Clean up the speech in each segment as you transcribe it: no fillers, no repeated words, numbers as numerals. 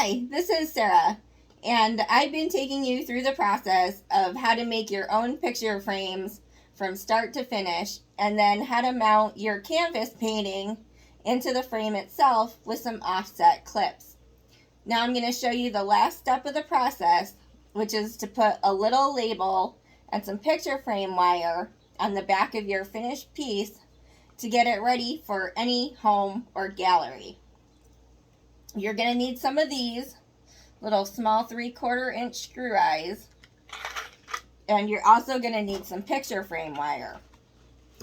Hi, this is Sarah, and I've been taking you through the process of how to make your own picture frames from start to finish, and then how to mount your canvas painting into the frame itself with some offset clips. Now I'm going to show you the last step of the process, which is to put a little label and some picture frame wire on the back of your finished piece to get it ready for any home or gallery. You're going to need some of these little small 3/4 inch screw eyes, and you're also going to need some picture frame wire.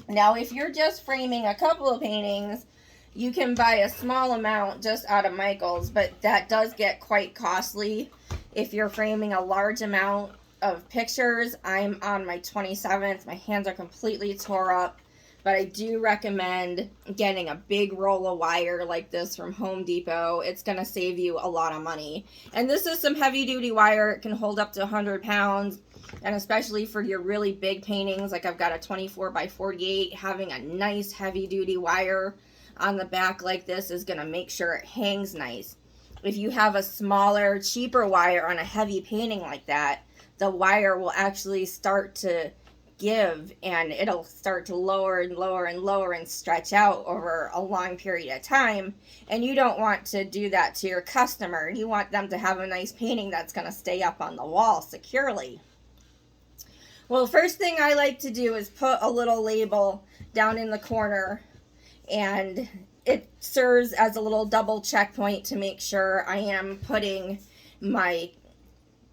Now if you're just framing a couple of paintings, you can buy a small amount just out of Michael's, but that does get quite costly if you're framing a large amount of pictures. I'm on my 27th, my hands are completely tore up, but I do recommend getting a big roll of wire like this from Home Depot. It's going to save you a lot of money. And this is some heavy duty wire. It can hold up to 100 pounds. And especially for your really big paintings, like I've got a 24x48, having a nice heavy duty wire on the back like this is going to make sure it hangs nice. If you have a smaller, cheaper wire on a heavy painting like that, the wire will actually start to give, and it'll start to lower and lower and lower and stretch out over a long period of time, and you don't want to do that to your customer. You want them to have a nice painting that's going to stay up on the wall securely. Well, first thing I like to do is put a little label down in the corner, and it serves as a little double checkpoint to make sure I am putting my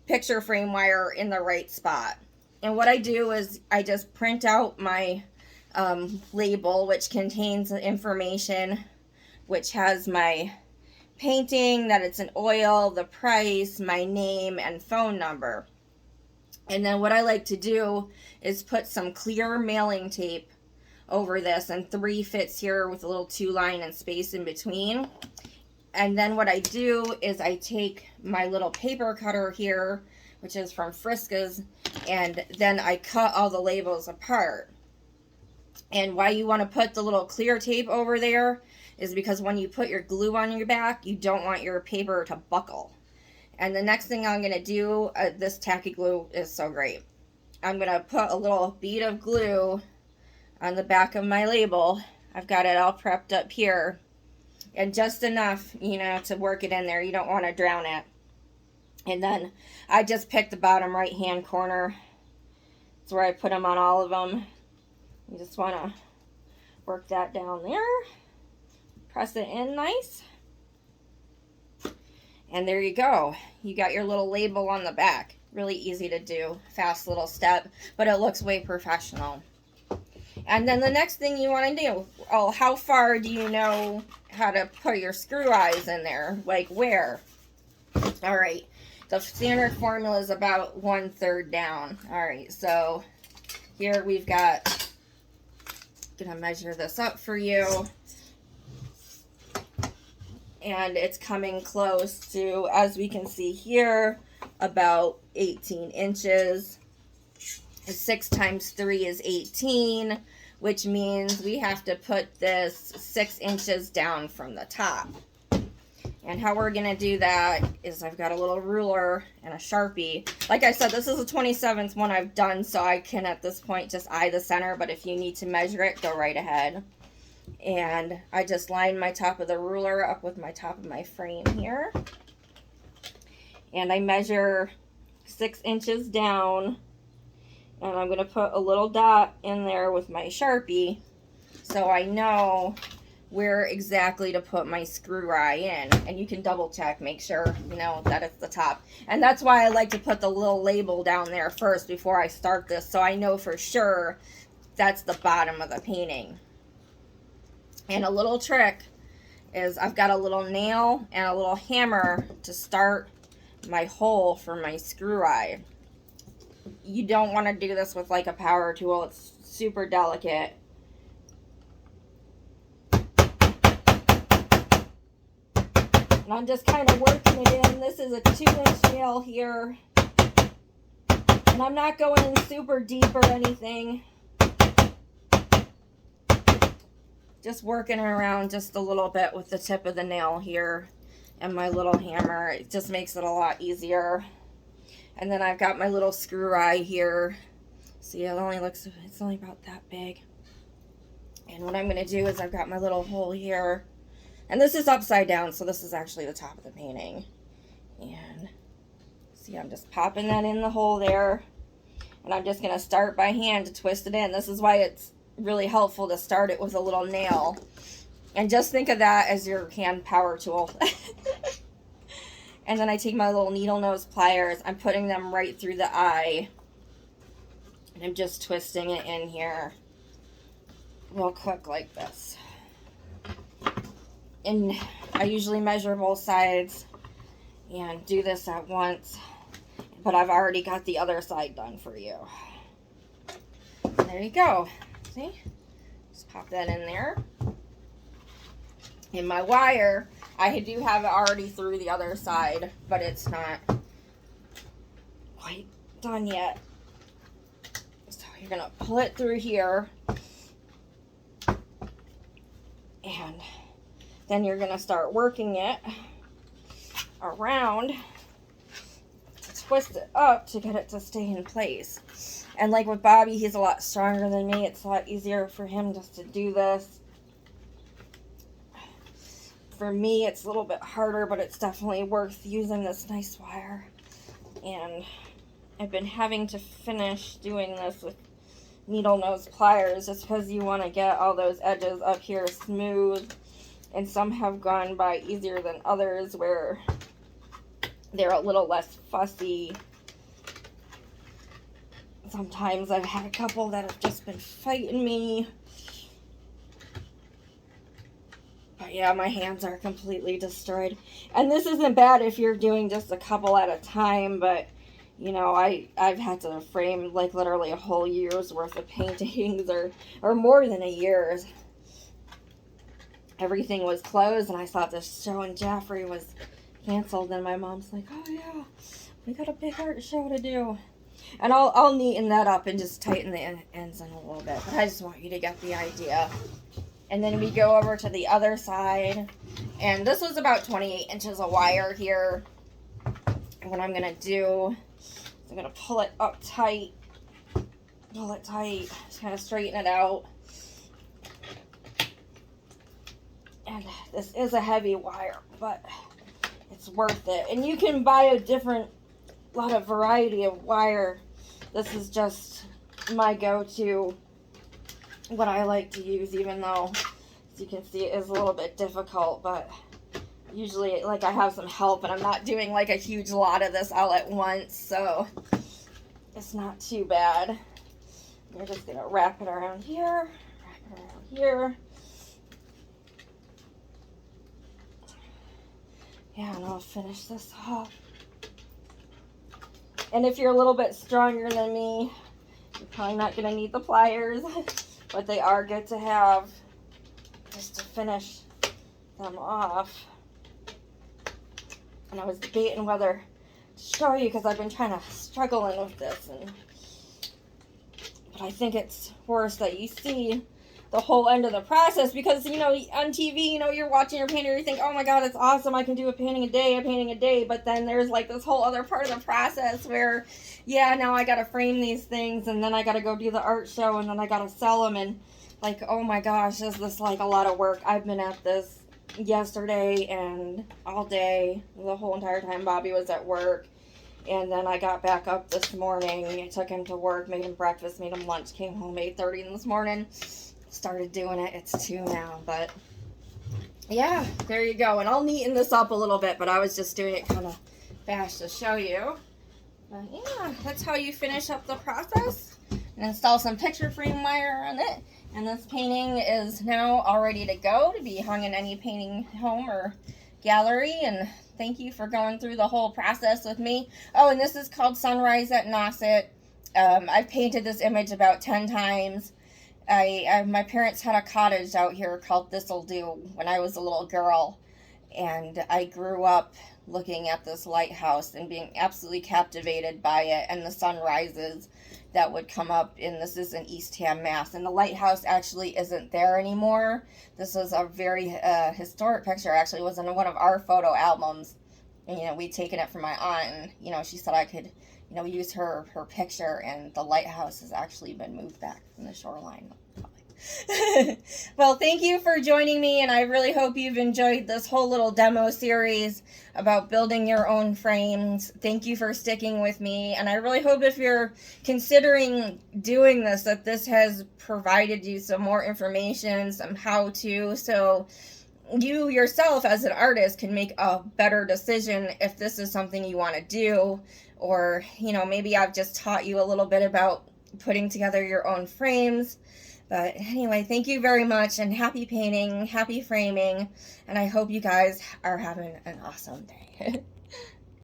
picture frame wire in the right spot. And what I do is I just print out my label, which contains information, which has my painting, that it's an oil, the price, my name, and phone number. And then what I like to do is put some clear mailing tape over this, and 3 fits here with a little 2-line and space in between. And then what I do is I take my little paper cutter here, which is from Friska's, and then I cut all the labels apart. And why you want to put the little clear tape over there is because when you put your glue on your back, you don't want your paper to buckle. And the next thing I'm going to do, this tacky glue is so great. I'm going to put a little bead of glue on the back of my label. I've got it all prepped up here, and just enough, to work it in there. You don't want to drown it. And then I just pick the bottom right hand corner. It's where I put them on all of them. You just want to work that down there. Press it in nice. And there you go. You got your little label on the back. Really easy to do. Fast little step, but it looks way professional. And then the next thing you want to do, how far do you know how to put your screw eyes in there? Like where? All right. The standard formula is about 1/3 down. All right, so here we've got, gonna measure this up for you. And it's coming close to, as we can see here, about 18 inches. 6 times 3 is 18, which means we have to put this 6 inches down from the top. And how we're going to do that is I've got a little ruler and a Sharpie. Like I said, this is the 27th one I've done, so I can at this point just eye the center, but if you need to measure it, go right ahead. And I just line my top of the ruler up with my top of my frame here. And I measure 6 inches down, and I'm going to put a little dot in there with my Sharpie so I know where exactly to put my screw eye in. And you can double check, make sure that it's the top. And that's why I like to put the little label down there first before I start this, so I know for sure that's the bottom of the painting. And a little trick is I've got a little nail and a little hammer to start my hole for my screw eye. You don't want to do this with like a power tool. It's super delicate. And I'm just kind of working it in. This is a 2-inch nail here. And I'm not going in super deep or anything. Just working around just a little bit with the tip of the nail here. and my little hammer. It just makes it a lot easier. And then I've got my little screw eye here. See, it's only about that big. And what I'm going to do is I've got my little hole here. And this is upside down, so this is actually the top of the painting. And see, I'm just popping that in the hole there. And I'm just going to start by hand to twist it in. This is why it's really helpful to start it with a little nail. And just think of that as your hand power tool. And then I take my little needle nose pliers. I'm putting them right through the eye. And I'm just twisting it in here real quick like this. And I usually measure both sides and do this at once. But I've already got the other side done for you. And there you go. See? Just pop that in there. And my wire, I do have it already through the other side, but it's not quite done yet. So you're going to pull it through here. And then you're going to start working it around to twist it up to get it to stay in place. And like with Bobby, he's a lot stronger than me. It's a lot easier for him just to do this. For me, it's a little bit harder, but it's definitely worth using this nice wire. And I've been having to finish doing this with needle nose pliers just because you want to get all those edges up here smooth. And some have gone by easier than others where they're a little less fussy. Sometimes I've had a couple that have just been fighting me. But yeah, my hands are completely destroyed. And this isn't bad if you're doing just a couple at a time, but you know, I've had to frame like literally a whole year's worth of paintings or more than a year's. Everything was closed and I thought this show in Jaffrey was canceled, and my mom's like, oh yeah, we got a big art show to do. And I'll neaten that up and just tighten the ends in a little bit, but I just want you to get the idea. And then we go over to the other side. And this was about 28 inches of wire here. And what I'm going to do is I'm going to pull it up tight. Pull it tight. Just kind of straighten it out. And this is a heavy wire, but it's worth it. And you can buy a lot of variety of wire. This is just my go-to, what I like to use, even though, as you can see, it is a little bit difficult, but usually, like, I have some help, and I'm not doing, like, a huge lot of this all at once, so it's not too bad. We're just going to wrap it around here, Yeah, and I'll finish this off. And if you're a little bit stronger than me, you're probably not going to need the pliers. But they are good to have just to finish them off. And I was debating whether to show you because I've been struggling with this. But I think it's worse that you see the whole end of the process because, you know, on TV, you know, you're watching your painter, you think, oh my God, it's awesome, I can do a painting a day. But then there's like this whole other part of the process where, yeah, now I gotta frame these things and then I gotta go do the art show and then I gotta sell them, and like, oh my gosh, is this like a lot of work? I've been at this yesterday and all day, the whole entire time Bobby was at work. And then I got back up this morning, I took him to work, made him breakfast, made him lunch, came home 8:30 this morning. Started doing it. It's 2 now, but yeah, there you go. And I'll neaten this up a little bit, but I was just doing it kind of fast to show you. But yeah, that's how you finish up the process and install some picture frame wire on it. And this painting is now all ready to go to be hung in any painting home or gallery. And thank you for going through the whole process with me. Oh, and this is called Sunrise at Nauset. I've painted this image about 10 times. My parents had a cottage out here called Thistle Do when I was a little girl, and I grew up looking at this lighthouse and being absolutely captivated by it, and the sunrises that would come up. And this is in Eastham, Mass. And the lighthouse actually isn't there anymore. This was a very historic picture. Actually, it was in one of our photo albums. And, we'd taken it from my aunt, and, she said I could, use her picture, and the lighthouse has actually been moved back from the shoreline. Well, thank you for joining me, and I really hope you've enjoyed this whole little demo series about building your own frames. Thank you for sticking with me, and I really hope if you're considering doing this, that this has provided you some more information, some how-to, so you yourself as an artist can make a better decision if this is something you want to do, or, maybe I've just taught you a little bit about putting together your own frames. But anyway, thank you very much, and happy painting, happy framing, and I hope you guys are having an awesome day.